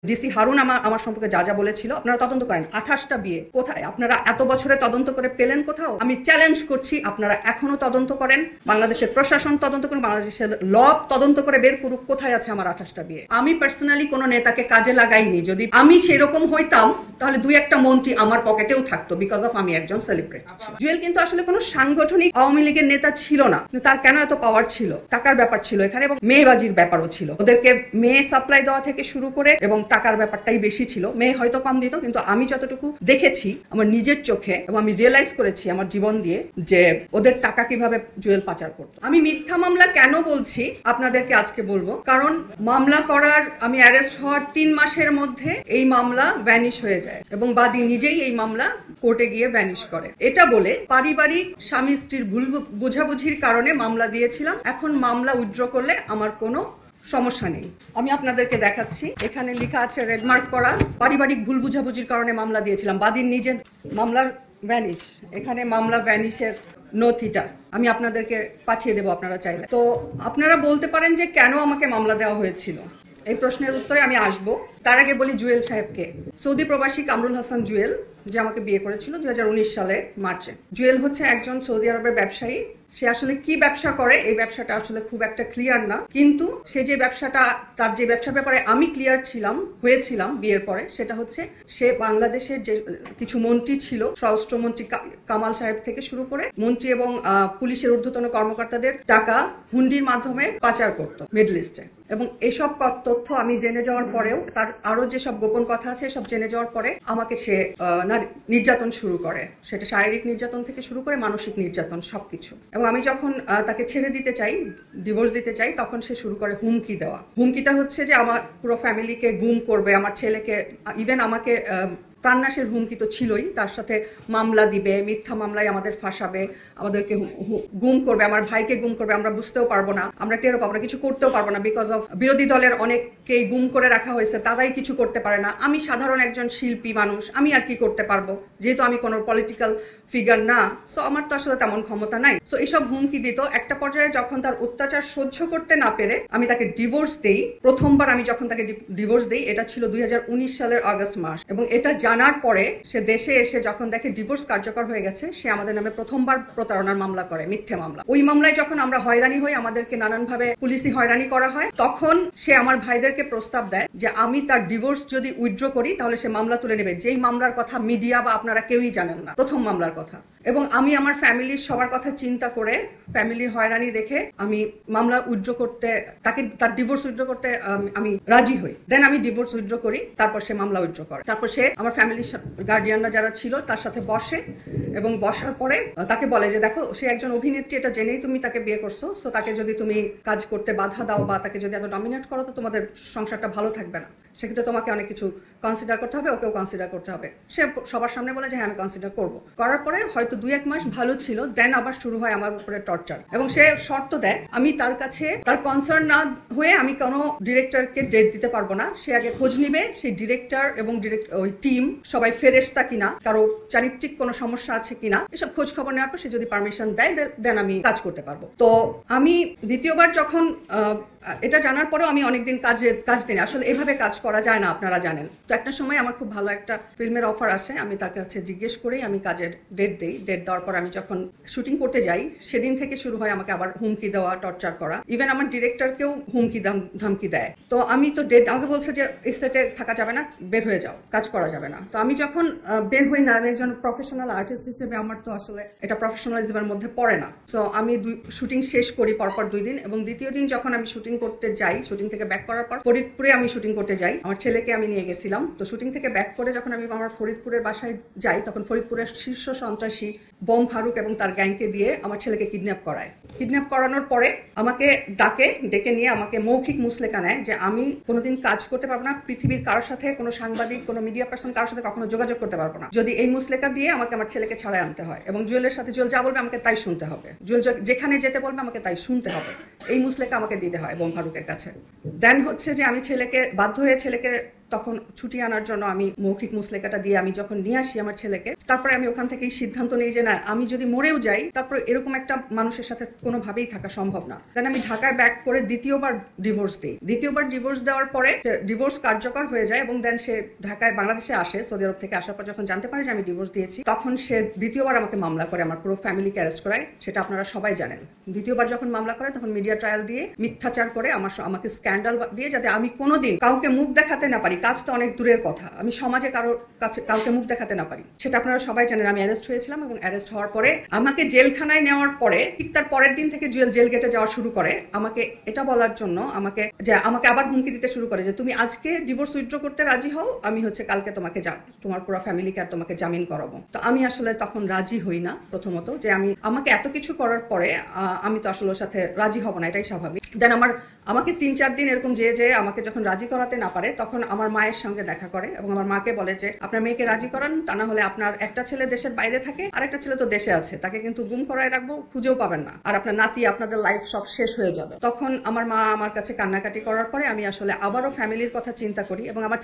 DC Harun আমার সম্পর্কে যা যা বলেছিল আপনারা তদন্ত করেন। 28টা বিয়ে কোথায়? আপনারা এত বছরে তদন্ত করে পেলেন কোথাও? আমি চ্যালেঞ্জ করছি আপনারা এখনো তদন্ত করেন, বাংলাদেশের প্রশাসন তদন্ত করুন, বাংলাদেশের ল তদন্ত করে বের করুক কোথায় আছে আমার 28টা বিয়ে। আমি পার্সোনালি কোনো নেতাকে কাজে লাগাইনি। যদি আমি সেরকম হইতাম তাহলে দুই একটা মন্ত্রী আমার পকেটেও থাকতো, বিকজ অফ আমি একজন সেলিব্রিটি ছিল। জুয়েল কিন্তু আসলে কোনো সাংগঠনিক আওয়ামী লীগের নেতা ছিল না, তার কেন এত পাওয়ার ছিল? টাকার ব্যাপার ছিল এখানে, এবং মেয়েবাজির ব্যাপারও ছিল। ওদেরকে মেয়ে সাপ্লাই দেওয়া থেকে শুরু করে এবং টাকার ব্যাপারটাই বেশি ছিল। মেয়ে হয়তো কম দিত, কিন্তু আমি যতটুকু দেখেছি আমার নিজের চোখে এবং আমি রিয়েলাইজ করেছি আমার জীবন দিয়ে যে ওদের টাকা কিভাবে জুয়েল পাচার করতো। আমি মিথ্যা মামলা কেন বলছি আপনাদেরকে আজকে বলবো, কারণ মামলা করার আমি অ্যারেস্ট হওয়ার 3 মাসের মধ্যে এই মামলা ভ্যানিশ হয়ে যায় এবং বাদী নিজেই এই মামলা কোর্টে গিয়ে ভ্যানিশ করে। এটা বলে পারিবারিক স্বামী স্ত্রীর ভুল বোঝাবুঝির কারণে মামলা দিয়েছিলাম, এখন মামলা উইথড্র করলে আমার কোনো সমস্যা নেই। আমি আপনাদেরকে দেখাচ্ছি, এখানে লেখা আছে রেডমার্ক করা, পারিবারিক ভুল বুঝাবুঝির কারণে মামলা দিয়েছিলাম, বাদীর নিজের মামলার ভ্যানিশ, এখানে মামলা ভ্যানিশের নথিটা আমি আপনাদেরকে পাঠিয়ে দেবো আপনারা চাইলে। তো আপনারা বলতে পারেন যে কেন আমাকে মামলা দেওয়া হয়েছিল, এই প্রশ্নের উত্তরে আমি আসব। তার আগে বলি জুয়েল সাহেবকে। সৌদি প্রবাসী কামরুল হাসান জুয়েল, যে আমাকে বিয়ে করেছিল 2019 সালে মার্চে। জুয়েল হচ্ছে একজন সৌদি আরবের ব্যবসায়ী। সে আসলে কি ব্যবসা করে এই ব্যবসাটা আসলে খুব একটা ক্লিয়ার না, কিন্তু সে যে ব্যবসাটা, তার যে ব্যবসার ব্যাপারে আমি ক্লিয়ার হয়েছিলাম বিয়ের পরে, সেটা হচ্ছে সে বাংলাদেশের যে কিছু মন্ত্রী ছিল, স্বরাষ্ট্রমন্ত্রী কামাল সাহেব থেকে শুরু করে মন্ত্রী এবং পুলিশের ঊর্ধ্বতন কর্মকর্তাদের টাকা হুন্ডির মাধ্যমে পাচার করত মিডল ইস্টে। এবং এইসব তথ্য আমি জেনে যাওয়ার পরেও, তার আরো যেসব গোপন কথা আছে সব জেনে যাওয়ার পরে আমাকে সে নির্যাতন শুরু করে। সেটা শারীরিক নির্যাতন থেকে শুরু করে মানসিক নির্যাতন সবকিছু। এবং আমি যখন তাকে ছেড়ে দিতে চাই, ডিভোর্স দিতে চাই, তখন সে শুরু করে হুমকি দেওয়া। হুমকিটা হচ্ছে যে আমার পুরো ফ্যামিলিকে গুম করবে, আমার ছেলেকে, ইভেন আমাকে প্রাণনাশের হুমকি তো ছিলই, তার সাথে মামলা দিবে, মিথ্যা মামলায় আমাদের ফাঁসাবে, আমাদেরকে গুম করবে, আমার ভাইকে গুম করবে, আমরা বুঝতেও পারবো না, আমরা টেরও পাবো না, কিছু করতেও পারবো না, বিকজ অফ বিরোধী দলের অনেককেই গুম করে রাখা হয়েছে, তারাই কিছু করতে পারে না। আমি সাধারণ একজন শিল্পী মানুষ, আমি আর কি করতে পারবো, যেহেতু আমি কোনো পলিটিক্যাল ফিগার না, সো আমার তো আসলে তেমন ক্ষমতা নাই। সো এইসব হুমকি দিত। একটা পর্যায়ে যখন তার অত্যাচার সহ্য করতে না পেরে আমি তাকে ডিভোর্স দেই। প্রথমবার আমি যখন তাকে ডিভোর্স দেই, এটা ছিল 2019 সালের আগস্ট মাস, এবং এটা জানার পরে সে দেশে এসে যখন দেখে ডিভোর্স কার্যকর হয়ে গেছে, সে আমাদের নামে প্রথমবার প্রতারণার মামলা করে, মিথ্যে মামলা। ওই মামলায় যখন আমরা হয়রানি হই, আমাদেরকে নানানভাবে পুলিশি হয়রানি করা হয়, তখন সে আমার ভাইদেরকে প্রস্তাব দেয় যে আমি তার ডিভোর্স যদি উইথড্র করি তাহলে সে মামলা তুলে নেবে, যেই মামলার কথা মিডিয়া বা আপনারা কেউই জানেন না, প্রথম মামলার কথা। এবং আমি আমার ফ্যামিলির সবার কথা চিন্তা করে, ফ্যামিলির হয়রানি দেখে আমি মামলা উইথড্র করতে, তার ডিভোর্স উইথড্র করতে আমি রাজি হই। দেন আমি ডিভোর্স উইথড্র করি, তারপর সে মামলা উইথড্র করে। তারপর সে আমার ফ্যামিলির গার্ডিয়ানরা যারা ছিল তার সাথে বসে, এবং বসার পরে তাকে বলে যে দেখো, সে একজন অভিনেত্রী, এটা জেনেই তুমি তাকে বিয়ে করছো, সো তাকে যদি তুমি কাজ করতে বাধা দাও বা তাকে যদি এত ডমিনেট করো, তো তোমাদের সংসারটা ভালো থাকবে না, সেক্ষেত্রে তোমাকে অনেক কিছু কনসিডার করতে হবে, ওকেও কনসিডার করতে হবে। সে সবার সামনে বলে যে হ্যাঁ আমি কনসিডার করবো। করার পরে হয়তো 2-1 মাস ভালো ছিল, দেন আবার শুরু হয় আমার উপরে টর্চার। এবং সে শর্ত দেয় আমি তার কাছে তার কনসার্ন না হয়ে আমি কোনো ডিরেক্টরকে ডেট দিতে পারবো না, সে আগে খোঁজ নিবে সেই ডিরেক্টর এবং ওই টিম সবাই ফেরেশতা কিনা, কারো চারিত্রিক কোনো সমস্যা আছে কিনা, এসব খোঁজ খবর নেওয়ার পর সে যদি পারমিশন দেয়, দেন আমি কাজ করতে পারবো। তো আমি দ্বিতীয়বার যখন এটা জানার পরেও আমি অনেকদিন কাজ দিই। আসলে এভাবে কাজ করা যায় না, আপনারা জানেন। তো একটা সময় আমার খুব ভালো একটা ফিল্মের অফার আসে, আমি তার কাছে জিজ্ঞেস করেই আমি কাজের ডেট দিই। ডেট দেওয়ার পর আমি যখন শুটিং করতে যাই, সেদিন থেকে শুরু হয় আমাকে আবার হুমকি দেওয়া, টর্চার করা। ইভেন আমার ডিরেক্টরকেও হুমকি ধামকি দেয়। তো আমি তো ডেট, আমাকে বলছে যে এই সেটে থাকা যাবে না, বের হয়ে যাও, কাজ করা যাবে না। তো আমি যখন বের হই না, আমি একজন প্রফেশনাল আর্টিস্ট হিসেবে আমার তো আসলে এটা প্রফেশনালিজমের মধ্যে পড়ে না। সো আমি শুটিং শেষ করি পরপর 2 দিন, এবং দ্বিতীয় দিন যখন আমি শুটিং করতে যাই, শুটিং থেকে ব্যাক করার পর ফরিদপুরে আমি শুটিং করতে যাই, আমার ছেলেকে আমি নিয়ে গেছিলাম। তো শুটিং থেকে ব্যাক করে যখন আমি আমার ফরিদপুরের বাসায় যাই, তখন ফরিদপুরের শীর্ষ সন্ত্রাসী বোম ফারুক এবং তার গ্যাংকে দিয়ে আমার ছেলেকে কিডন্যাপ করায়। কিডন্যাপ করানোর পরে আমাকে ডেকে নিয়ে আমাকে মৌখিক মুসলেকা নেয় যে আমি কোনোদিন কাজ করতে পারবো না, পৃথিবীর কারোর সাথে, কোনো সাংবাদিক, কোনো মিডিয়া পার্সন কারোর সাথে কখনো যোগাযোগ করতে পারবো না, যদি এই মুসলেকা দিয়ে আমাকে আমার ছেলেকে ছাড়াই আনতে হয়, এবং জুয়েলের সাথে জুয়েল যা বলবে আমাকে তাই শুনতে হবে, জুয়েল যেখানে যেতে বলবে আমাকে তাই শুনতে হবে। এই মুসলেকা আমাকে দিতে হয় বোম ফারুকের কাছে। দেন হচ্ছে যে আমি বাধ্য হয়ে ছেলেকে তখন ছুটি আনার জন্য আমি মৌখিক মুসলেকাটা দিয়ে আমি যখন নিয়ে আসি আমার ছেলেকে, তারপরে আমি ওখান থেকেই সিদ্ধান্ত নিই যে না, আমি যদি মরেও যাই তারপর এরকম একটা মানুষের সাথে কোনোভাবেই থাকা সম্ভব না। দেন আমি ঢাকায় ব্যাক করে দ্বিতীয়বার ডিভোর্স দিই। দ্বিতীয়বার ডিভোর্স দেওয়ার পরে ডিভোর্স কার্যকর হয়ে যায় এবং দেন সে ঢাকায় বাংলাদেশে আসে। সৌদি আরব থেকে আসার পর যখন জানতে পারে যে আমি ডিভোর্স দিয়েছি, তখন সে দ্বিতীয়বার আমাকে মামলা করে, আমার পুরো ফ্যামিলিকে অ্যারেস্ট করায়। সেটা আপনারা সবাই জানেন। দ্বিতীয়বার যখন মামলা করে তখন মিডিয়া ট্রায়াল দিয়ে মিথ্যাচার করে আমাকে স্ক্যান্ডাল দিয়ে, যাতে আমি কোনোদিন কাউকে মুখ দেখাতে না পারি। কাজ তো অনেক দূরের কথা, আমি সমাজে কাউকে মুখ দেখাতে না পারি, সেটা আপনারা সবাই জানেন। আমি অ্যারেস্ট হয়েছিলাম এবং অ্যারেস্ট হওয়ার পরে আমাকে জেলখানায় নেওয়ার পরে ঠিক তার পরের দিন থেকে জেল গেটে যাওয়া শুরু করে, আমাকে এটা বলার জন্য আমাকে আবার হুমকি দিতে শুরু করে যে তুমি আজকে ডিভোর্স উইথড্র করতে রাজি হও, আমি কালকে তোমাকে তোমার পুরো ফ্যামিলিকে আর তোমাকে জামিন করাবো। তো আমি আসলে তখন রাজি হই না, প্রথমত যে আমাকে এত কিছু করার পরে আমি তো আসলে ওর সাথে রাজি হব না, এটাই স্বাভাবিক। দেন আমাকে 3-4 দিন এরকম যে আমাকে যখন রাজি করাতে না পারে, তখন আমার মায়ের সঙ্গে দেখা করে এবং আমার মাকে বলে যে আপনার মেয়েকে রাজি করান, তা না হলে আপনার একটা ছেলে দেশের বাইরে থাকে আর একটা ছেলে তো দেশে আছে, তাকে কিন্তু গুম করায় রাখবো, খুঁজেও পাবেন না, আর আপনার নাতি আপনাদের লাইফ সব শেষ হয়ে যাবে। তখন আমার মা আমার কাছে কান্নাকাটি করার পরে আমি আসলে আবারও ফ্যামিলির কথা চিন্তা করি এবং আমার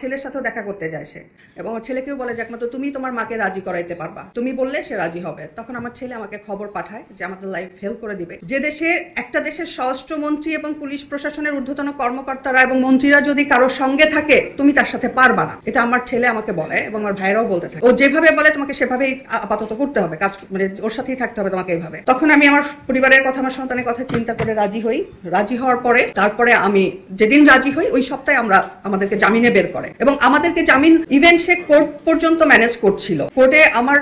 ছেলের সাথেও দেখা করতে যায় সে, এবং আমার ছেলেকেও বলে যে একমাত্র তুমি তোমার মাকে রাজি করাইতে পারবা, তুমি বললে সে রাজি হবে। তখন আমার ছেলে আমাকে খবর পাঠায় যে আমাদের লাইফ হেল্প করে দিবে, যে একটা দেশের স্বরাষ্ট্রমন্ত্রী এবং পুলিশ প্রশাসনের ঊর্ধ্বতন কর্মকর্তারা এবং মন্ত্রীরা যদি কারোর সঙ্গে থাকে তুমি তার সাথে পারবা না। এটা আমার ছেলে আমাকে বলে এবং আমার ভাইরাও বলতে থাকে, ও যেভাবে বলে তোমাকে সেভাবেই আপাতত করতে হবে, কাজ মানে ওর সাথেই থাকতে হবে তোমাকে এইভাবে। তখন আমি আমার পরিবারের কথা, আমার সন্তানের কথা চিন্তা করে রাজি হই। রাজি হওয়ার পরে তারপরে আমি যেদিন রাজি হই ওই সপ্তাহে আমাদেরকে জামিনে বের করে এবং আমাদেরকে জামিন ইভেন সে কোর্ট পর্যন্ত ম্যানেজ করছিল। কোর্টে আমার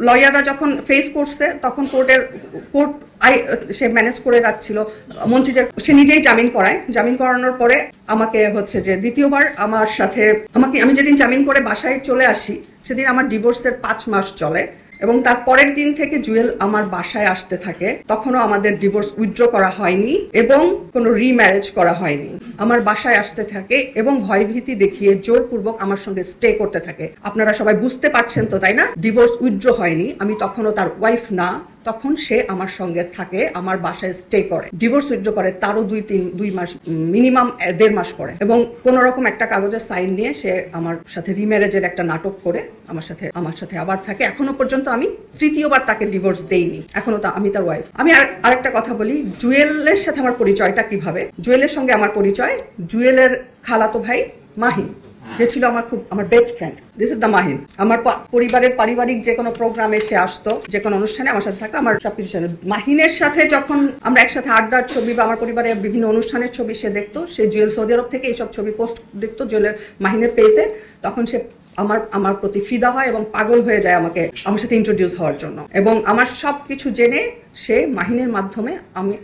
লয়াররা যখন ফেস করছে তখন কোর্ট সে ম্যানেজ করে রাখছিল মন্ত্রীদের, সে নিজেই জামিন করায়। জামিন করানোর পরে আমাকে যে দ্বিতীয়বার আমার সাথে আমি যেদিন জামিন করে বাসায় চলে আসি সেদিন আমার ডিভোর্সের 5 মাস চলে এবং তার পরের দিন থেকে জুয়েল আমার বাসায় আসতে থাকে। তখনও আমাদের ডিভোর্স উইথড্র করা হয়নি এবং কোনো রিম্যারেজ করা হয়নি। আমার বাসায় আসতে থাকে এবং ভয়ভীতি দেখিয়ে জোরপূর্বক আমার সঙ্গে স্টে করতে থাকে। আপনারা সবাই বুঝতে পারছেন তো, তাই না? ডিভোর্স উইথড্র হয়নি, আমি তখনও তার ওয়াইফ না, তখন সে আমার সঙ্গে থাকে, আমার বাসায় স্টে করে। ডিভোর্স উইথড্র করে তারও 2 মাস, মিনিমাম 1.5 মাস পরে, এবং কোন রকম একটা কাগজের সাইন নিয়ে সে আমার সাথে রিম্যারেজের একটা নাটক করে আমার সাথে আবার থাকে। এখনো পর্যন্ত আমি তৃতীয়বার তাকে ডিভোর্স দেইনি, এখনো আমি তার ওয়াইফ। আমি আরেকটা কথা বলি, জুয়েলের সাথে আমার পরিচয়টা কিভাবে। জুয়েলের সঙ্গে আমার পরিচয়, জুয়েলের খালাতো ভাই মাহিন, যে ছিল আমার best friend. This is the Mahin. আমার পরিবারের পারিবারিক যে কোনো প্রোগ্রামে সে আসতো, যে কোনো অনুষ্ঠানে আমার সাথে থাকা, আমার সবকিছু। মাহিনের সাথে যখন আমরা একসাথে আড্ডার ছবি বা আমার পরিবারের বিভিন্ন অনুষ্ঠানের ছবি সে দেখতো, সে জুয়েল সৌদি আরব থেকে এইসব ছবি পোস্ট দেখতো জুয়েলের মাহিনের পেজে, তখন সে আমার প্রতি ফিদা হয় এবং পাগল হয়ে যায় আমার সাথে ইন্ট্রোডিউস হওয়ার জন্য। এবং আমার সব কিছু জেনে সে মাহিনের মাধ্যমে,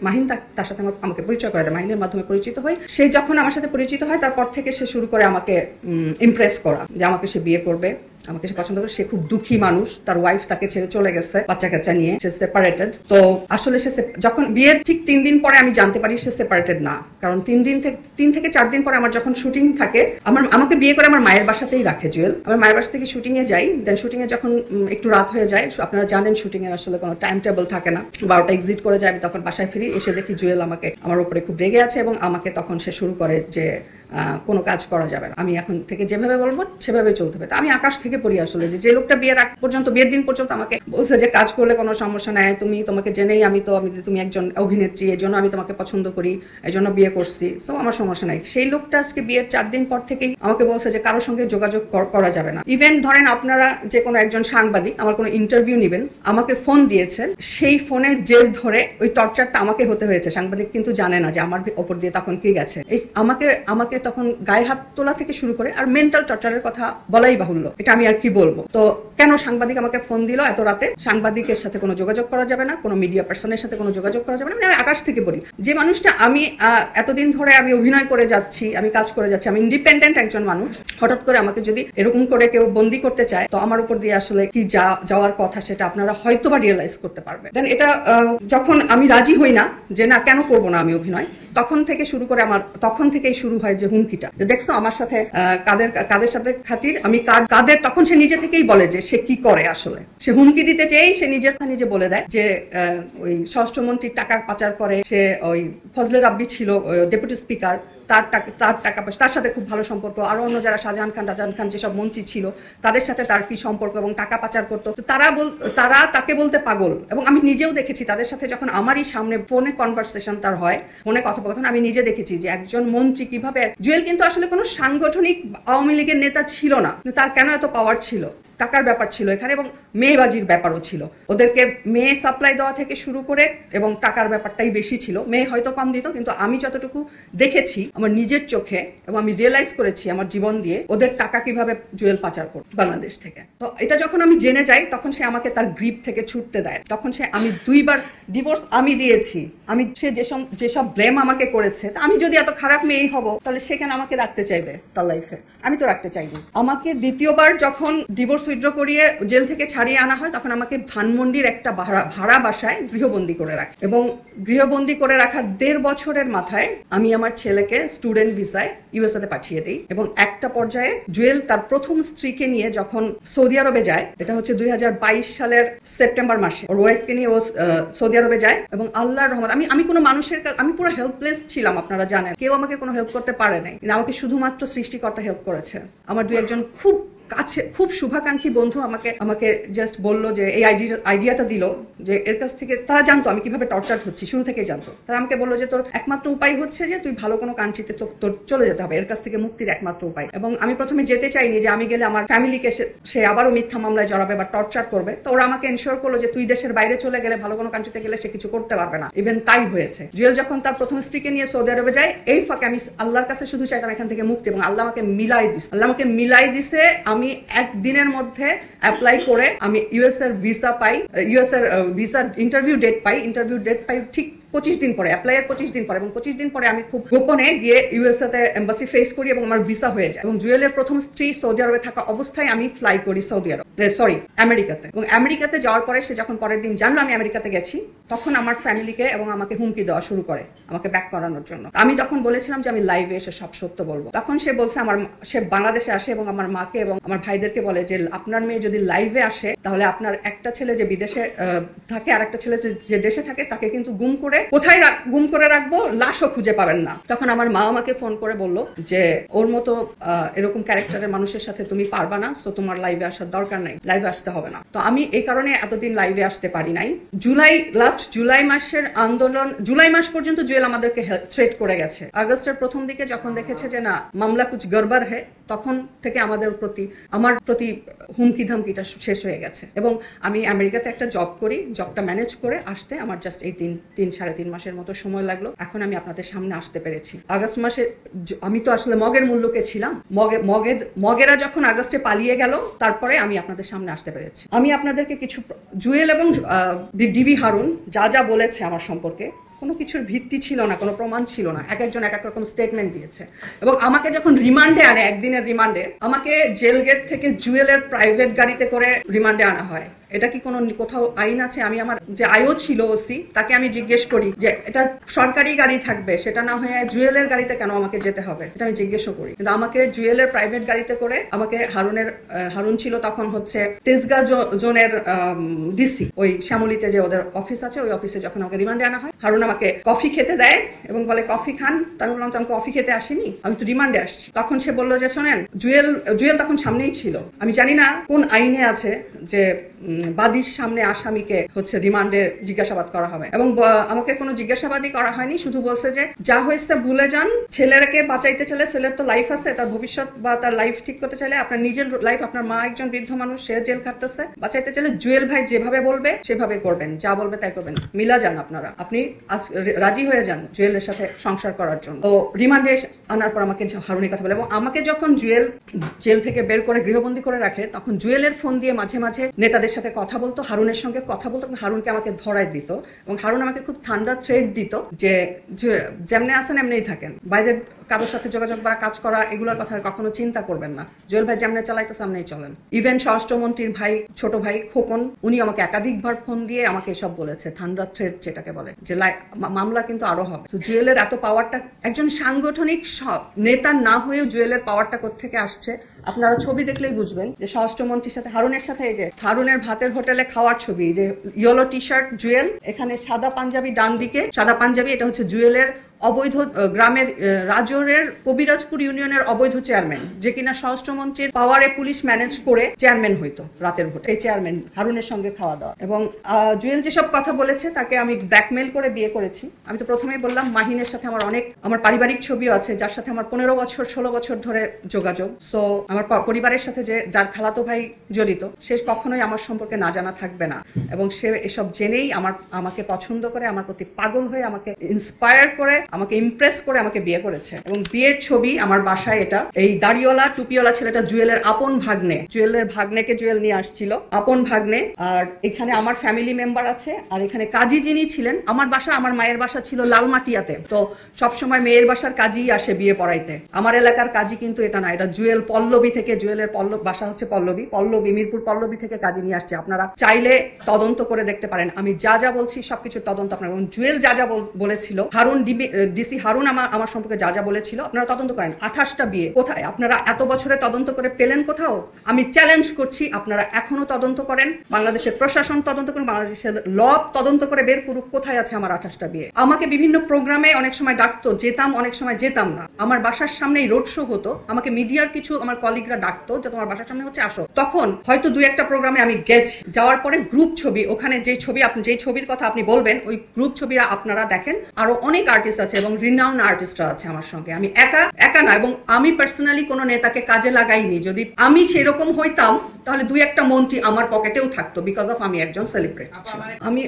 মাহিন তার সাথে আমাকে পরিচয় করে দেয়, মাহিনের মাধ্যমে পরিচিত হই। সে যখন আমার সাথে পরিচিত হয় তারপর থেকে সে শুরু করে আমাকে ইমপ্রেস করা, যে আমাকে সে বিয়ে করবে, আমাকে সে পছন্দ করে। সে খুব দুঃখী মানুষ, তার ওয়াইফ তাকে ছেড়ে চলে গেছে বাচ্চা কাচ্চা নিয়ে, সে সেপারেটেড। তো আসলে যখন বিয়ের ঠিক 3 দিন পরে আমি জানতে পারি সে সেপারেটেড না, কারণ 3 থেকে 4 দিন পরে আমার যখন শুটিং থাকে, আমাকে বিয়ে করে আমার মায়ের বাসাতেই রাখে জুয়েল। আমার মায়ের বাসা থেকে শুটিং এ যাই, দেন শুটিং এ যখন একটু রাত হয়ে যায়, আপনারা জানেন শুটিং এর আসলে কোনো টাইম টেবল থাকে না, 12টা এক্সিট করে যায়, আমি তখন বাসায় ফিরি, এসে দেখি জুয়েল আমার উপরে খুব রেগে আছে এবং আমাকে তখন সে শুরু করে যে কোনো কাজ করা যাবে না, আমি এখন থেকে যেভাবে বলবো সেভাবে চলতে হবে। আমি আকাশ থেকে পড়ি আসলে, যে লোকটা বিয়ের দিন পর্যন্ত আমাকে বলছে যে কাজ করলে কোনো সমস্যা নাই, তোমাকে জেনেই তুমি একজন অভিনেত্রী, এই জন্য আমি তোমাকে পছন্দ করি, এই জন্য বিয়ে করছি, সো আমার সমস্যা নাই। সেই লোকটা আজকে বিয়ের 4 দিন পর থেকেই আমাকে বলছে যে কারোর সঙ্গে যোগাযোগ করা যাবে না। ইভেন ধরেন আপনারা যে কোনো একজন সাংবাদিক আমার কোনো ইন্টারভিউ নেবেন, আমাকে ফোন দিয়েছেন, সেই ফোনের জের ধরে ওই টর্চারটা আমাকে হতে হয়েছে। সাংবাদিক কিন্তু জানে না যে আমার ওপর দিয়ে তখন কি গেছে। আমাকে তখন গায়ে হাত তোলা থেকে শুরু করে আর মেন্টাল টর্চারের কথা বলাই বাহুল্য, এটা আমি আর কি বলবো। তো কেন সাংবাদিক আমাকে ফোন দিল এত রাতে? সাংবাদিকের সাথে কোনো যোগাযোগ করা যাবে না, কোনো মিডিয়া পার্সনের সাথে কোনো যোগাযোগ করা যাবে না। আমি আকাশ থেকে বলি, যে মানুষটা আমি এতদিন ধরে আমি অভিনয় করে যাচ্ছি, আমি কাজ করে যাচ্ছি, আমি ইন্ডিপেন্ডেন্ট একজন মানুষ, হঠাৎ করে আমাকে যদি এরকম করে কেউ বন্দি করতে চায়, তো আমার উপর দিয়ে আসলে কি যাওয়ার কথা সেটা আপনারা হয়তোবা রিয়েলাইজ করতে পারবেন। দেন এটা যখন আমি রাজি হই না, যে না কেন করবো না আমি অভিনয়, তখন থেকেই শুরু হয় যে হুমকিটা, যে দেখছো আমার সাথে কাদের সাথে খাতির, আমি কাদের। তখন সে নিজে থেকেই বলে যে সে কি করে, আসলে সে হুমকি দিতে চেয়েই সে নিজে বলে দেয় যে ওই স্বরাষ্ট্রমন্ত্রীর টাকা পাচার করে, সে ওই ফজলে রাব্বি ছিল ডেপুটি স্পিকার, তার টাকা পয়সা, তার সাথে খুব ভালো সম্পর্ক, আরো অন্য যারা শাহজাহান খান যেসব মন্ত্রী ছিল তাদের সাথে তার কি সম্পর্ক এবং টাকা পাচার করতো, তারা তাকে বলতে পাগল। এবং আমি নিজেও দেখেছি তাদের সাথে যখন আমারই সামনে ফোনে কনভারসেশন তার হয়, ফোনে কথোপকথন, আমি নিজে দেখেছি যে একজন মন্ত্রী কিভাবে, জুয়েল কিন্তু আসলে কোনো সাংগঠনিক আওয়ামী লীগের নেতা ছিল না, তার কেন এত পাওয়ার ছিল, টাকার ব্যাপার ছিল এখানে এবং মেয়েবাজির ব্যাপারও ছিল। ওদেরকে মেয়ে সাপ্লাই দেওয়া থেকে শুরু করে এবং টাকার ব্যাপারটাই বেশি ছিল। মেয়ে হয়তো কম দিত, কিন্তু আমি যতটুকু দেখেছি আমার নিজের চোখে এবং আমি রিয়েলাইজ করেছি আমার জীবন দিয়ে ওদের টাকা কিভাবে জুয়েল পাচার করত বাংলাদেশ থেকে। তো এটা যখন আমি জেনে যাই তখন সে আমাকে তার গ্রিপ থেকে ছুটতে দেয়। তখন আমি 2 বার ডিভোর্স আমি দিয়েছি। সে যেসব ব্লেম আমাকে করেছে, আমি যদি এত খারাপ মেয়েই হব তাহলে সেখানে আমাকে রাখতে চাইবে তার লাইফে, আমি তো রাখতে চাইনি। আমাকে দ্বিতীয়বার যখন ডিভোর্স উইথড্র করিয়ে জেল থেকে ছাড়িয়ে আনা হয় তখন আমাকে ধানমন্ডির একটা ভাড়া বাসায় গৃহবন্দী করে রাখে এবং গৃহবন্দী করে রাখার 1.5 বছরের মাথায় আমি আমার ছেলেকে স্টুডেন্ট ভিসায় ইউএসএ তে পাঠিয়ে দিই। এবং একটা পর্যায়ে জুয়েল তার প্রথম স্ত্রীকে নিয়ে যখন সৌদি আরবে যায়, এটা হচ্ছে 2022 সালের সেপ্টেম্বর মাসে, ওর ওয়াইফকে নিয়ে ও সৌদি আরবে যায় এবং আল্লাহর রহমত, আমি কোনো মানুষের, আমি পুরো হেল্পলেস ছিলাম, আপনারা জানেন, কেউ আমাকে কোনো হেল্প করতে পারে নাই, আমাকে শুধুমাত্র সৃষ্টিকর্তা হেল্প করেছে। আমার 2-1 খুব কাছে খুব শুভাকাঙ্ক্ষী বন্ধু আমাকে জাস্ট বললো যে এই আইডিয়াটা দিল যে এর কাছ থেকে, তারা জানতো আমি কিভাবে টর্চার হচ্ছি, শুরু থেকেই জানতো। তারা আমাকে বললো যে তোর একমাত্র উপায় হচ্ছে যে তুই ভালো কোনো কান্ট্রিতে তোর চলে যেতে হবে, এর কাছ থেকে মুক্তির একমাত্র উপায়। এবং আমি প্রথমে যেতে চাইনি যে আমি গেলে আমার ফ্যামিলিকে সে আবারও মিথ্যা মামলায় জড়াবে বা টর্চার করবে। তো ওরা আমাকে এনশিওর করলো যে তুই দেশের বাইরে চলে গেলে, ভালো কোনো কান্ট্রিতে গেলে সে কিছু করতে পারবে না। ইভেন তাই হয়েছে। জুয়েল যখন তার প্রথম স্ত্রীকে নিয়ে সৌদি আরবে যায়, এই ফাঁকে আমি আল্লাহর কাছে শুধু চাইতাম এখান থেকে মুক্তি, এবং আল্লাহ আমাকে মিলাই দিছে। আমি একদিনের মধ্যে অ্যাপ্লাই করে আমি ইউএস এর ভিসা পাই, ইউএস এর ভিসা ইন্টারভিউ ডেট পাই ঠিক 25 দিন পরে, অ্যাপ্লাইয়ের 25 দিন পরে। এবং 25 দিন পরে আমি খুব গোপনে গিয়ে ইউএসএ তে এম্বাসি ফেস করি এবং আমার ভিসা হয়ে যায়। এবং জুয়েলের প্রথম স্ত্রী সৌদি আরবে থাকা অবস্থায় আমি ফ্লাই করি আমেরিকাতে। এবং আমেরিকাতে যাওয়ার পরে সে যখন পরের দিন জানলো আমি আমেরিকাতে গেছি, তখন আমার ফ্যামিলিকে এবং আমাকে হুমকি দেওয়া শুরু করে আমাকে ব্যাক করানোর জন্য। আমি তখন বলেছিলাম যে আমি লাইভে এসে সব সত্য বলবো। তখন সে বলছে সে বাংলাদেশে আসে এবং আমার মাকে এবং আমার ভাইদেরকে বলে যে আপনার মেয়ে যদি লাইভে আসে তাহলে আপনার একটা ছেলে যে বিদেশে থাকে আর একটা ছেলে যে দেশে থাকে তাকে কিন্তু কোথায় গুম করে রাখবো, লাশও খুঁজে পাবেন না। তখন আমার মা আমাকে ফোন করে বললো যে ওর মতো এরকম ক্যারেক্টারের মানুষের সাথে তুমি পারবা না, সো তোমার লাইভে আসার দরকার নেই, লাইভে আসতে হবে না। তো আমি এই কারণে এতদিন লাইভে আসতে পারি নাই। জুলাই মাসের আন্দোলন, জুলাই মাস পর্যন্ত জুয়েল আমাদেরকে থ্রেট করে গেছে। আগস্টের প্রথম দিকে যখন দেখেছে যে না মামলা কুছ গড়বড় হে, তখন থেকে আমার প্রতি হুমকি ধামকিটা শেষ হয়ে গেছে। এবং আমি আমেরিকাতে একটা জব করি, জবটা ম্যানেজ করে আসতে আমার জাস্ট এই 3-3.5 মাসের মতো সময় লাগলো। এখন আমি আপনাদের সামনে আসতে পেরেছি। আগস্ট মাসে আমি তো আসলে মগের মূল্যকে ছিলাম, মগেরা যখন আগস্টে পালিয়ে গেল তারপরে আমি আপনাদের সামনে আসতে পেরেছি। আমি আপনাদেরকে কিছু জুয়েল এবং ডিবি হারুন যা বলেছে আমার সম্পর্কে, কোনো কিছুর ভিত্তি ছিল না, কোনো প্রমাণ ছিল না, একজন এক রকম স্টেটমেন্ট দিয়েছে। এবং আমাকে যখন রিমান্ডে আনে, একদিনের রিমান্ডে, আমাকে জেল গেট থেকে জুয়েলের প্রাইভেট গাড়িতে করে রিমান্ডে আনা হয়। এটা কি কোথাও আইন আছে? আমি আমার যে আইও ছিল ওসি, তাকে আমি জিজ্ঞেস করি যে এটা সরকারি গাড়ি থাকবে, সেটা না হয়ে জুয়েলের গাড়িতে কেন আমাকে যেতে হবে, এটা আমি জিজ্ঞেসও করি। কিন্তু আমাকে জুয়েলের প্রাইভেট গাড়িতে করে আমাকে হারুন ছিল তখন হচ্ছে তেজগাঁ জোনের ডিসি, ওই শ্যামলীতে যে ওদের অফিস আছে, ওই অফিসে যখন আমাকে রিমান্ডে আনা হয়, হারুন আমাকে কফি খেতে দেয় এবং বলে কফি খান। আমি বললাম আমি কফি খেতে আসিনি, আমি তো রিমান্ডে আসছি। তখন সে বললো যে শোনেন, জুয়েল তখন সামনেই ছিল, আমি জানি না কোন আইনে আছে যে বাদীর সামনে আসামিকে হচ্ছে রিমান্ডে জিজ্ঞাসাবাদ করা হবে। এবং আমাকে কোনো জিজ্ঞাসাবাদই করা হয়নি, শুধু বলছে যে যা হয়েছে ভুলে যান, ছেলেকে বাঁচাইতে চাইলে, ছেলের তো লাইফ আছে, তার ভবিষ্যৎ বা তার লাইফ ঠিক করতে চাইলে, আপনার নিজের লাইফ, আপনার মা একজন বৃদ্ধ মানুষ, সে জেল খাটতেছে, বাঁচাইতে চাইলে জুয়েল ভাই যেভাবে বলবে সেভাবে করবেন, যা বলবে তাই করবেন, মিলা যান, আপনি আজ রাজি হয়ে যান জুয়েলের সাথে সংসার করার জন্য। তো রিমান্ডে আনার পর আমাকে হারুনের কথা বলে, এবং আমাকে যখন জুয়েল জেল থেকে বের করে গৃহবন্দী করে রাখে, তখন জুয়েলের ফোন দিয়ে মাঝে মাঝে নেতাদের সাথে কথা বলতো, হারুনের সঙ্গে কথা বলতো, হারুনকে আমাকে ধরায় দিত। এবং হারুন আমাকে খুব ঠান্ডা থ্রেট দিত যে যেমনি আসেন এমনিই থাকেন, বাইরের কারোর সাথে যোগাযোগ বা কাজ করা এগুলোর কথা কখনো চিন্তা করবেন না, জুয়েল ভাই যেমনি চালাইতে সামনেই চলেন। ইভেন স্বরাষ্ট্রমন্ত্রীর ছোট ভাই খোকন, উনি আমাকে একাধিকবার ফোন দিয়ে আমাকে এসব বলেছে, ঠান্ডা থ্রেট যেটাকে বলে, যে মামলা কিন্তু আরো হবে। জুয়েলের এত পাওয়ারটা, একজন সাংগঠনিক নেতা না হয়েও জুয়েলের পাওয়ারটা কোত্থেকে আসছে আপনারা ছবি দেখলেই বুঝবেন। যে স্বরাষ্ট্রমন্ত্রীর সাথে হারুনের সাথে, এই যে হারুনের ভাতের হোটেলে খাওয়ার ছবি, যে ইয়েলো টি শার্ট জুয়েল, এখানে সাদা পাঞ্জাবি ডান দিকে, সাদা পাঞ্জাবি, এটা হচ্ছে জুয়েলের অবৈধ গ্রামের রাজৌরের কবিরাজপুর ইউনিয়নের অবৈধ চেয়ারম্যান, যে কিনা স্বরাষ্ট্রমন্ত্রীর পাওয়ারে পুলিশ ম্যানেজ করে চেয়ারম্যান হইতো রাতের ভোটে, এই চেয়ারম্যান হারুনের সঙ্গে খাওয়া দাওয়া। এবং জুয়েল যেসব কথা বলেছে তাকে আমি ব্ল্যাকমেল করে বিয়ে করেছি। আমি তো প্রথমেই বললাম মাহিনের সাথে আমার পারিবারিক ছবিও আছে, যার সাথে আমার 15 বছর 16 বছর ধরে যোগাযোগ। সো আমার পরিবারের সাথে যার খালাতো ভাই জড়িত, সে কখনোই আমার সম্পর্কে না জানা থাকবে না। এবং সে এসব জেনেই আমাকে পছন্দ করে, আমার প্রতি পাগল হয়ে, আমাকে ইন্সপায়ার করে, আমাকে ইমপ্রেস করে আমাকে বিয়ে করেছে। এবং বিয়ের ছবি আমার বাসায়, এটা এই দাড়িওয়ালা টুপিওয়ালা ছেলেটা জুয়েলের আপন ভাগ্নে, জুয়েলের ভাগ্নেকে জুয়েল নিয়ে আসছিল, আপন ভাগ্নে। আর এখানে আমার ফ্যামিলি মেম্বার আছে, আর এখানে কাজী যিনি ছিলেন, আমার মায়ের বাসা ছিল লালমাটিয়াতে, তো সবসময় মেয়ের বাসার কাজী আসে বিয়ে পড়াইতে। আমার এলাকার কাজী কিন্তু এটা না, এটা জুয়েল পল্লবী থেকে, জুয়েলের বাসা হচ্ছে পল্লবী মিরপুর পল্লবী থেকে কাজী নিয়ে আসছে। আপনারা চাইলে তদন্ত করে দেখতে পারেন, আমি যা বলছি সবকিছু তদন্ত আপনারা। এবং জুয়েল যা বলেছিল, ডিসি হারুন আমার সম্পর্কে যা বলেছিল, আপনারা তদন্ত করেন। 28টা বিয়ে কোথায়? আপনারা এত বছরে তদন্ত করে পেলেন কোথাও? আমি চ্যালেঞ্জ করছি, আপনারা এখনো তদন্ত করেন, বাংলাদেশের প্রশাসন তদন্ত করুন, বাংলাদেশের ল তদন্ত করে বের করুক কোথায় আছে আমার 28টা বিয়ে। আমাকে বিভিন্ন প্রোগ্রামে অনেক সময় ডাকতো, যেতাম, অনেক সময় যেতাম না। আমার বাসার সামনেই রোড শো হতো, আমাকে মিডিয়ার কিছু আমার কলিগরা ডাকতো যে তোমার বাসার সামনে হচ্ছে, আসো। তখন হয়তো 2-1টা প্রোগ্রামে আমি গেছি, যাওয়ার পরে গ্রুপ ছবি, ওখানে যে ছবির কথা আপনি বলবেন, ওই গ্রুপ ছবিরা আপনারা দেখেন। আরো অনেক আর্টিস্ট আছে এবং রিনাউন্ড আর্টিস্টরা আছে আমার সঙ্গে। আমি একা না, এবং আমি পার্সোনালি কোনো নেতাকে কাজে লাগাইনি। যদি আমি সেরকম হইতাম তাহলে 2-1টা মন্ত্রী আমার পকেটেও থাকতো, বিকজ অফ আমি একজন সেলিব্রিটি ছিলাম। আমি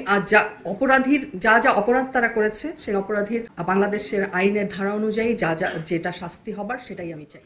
অপরাধীর যা অপরাধ তারা করেছে, সেই অপরাধীর বাংলাদেশের আইনের ধারা অনুযায়ী যেটা শাস্তি হবার সেটাই আমি চাই।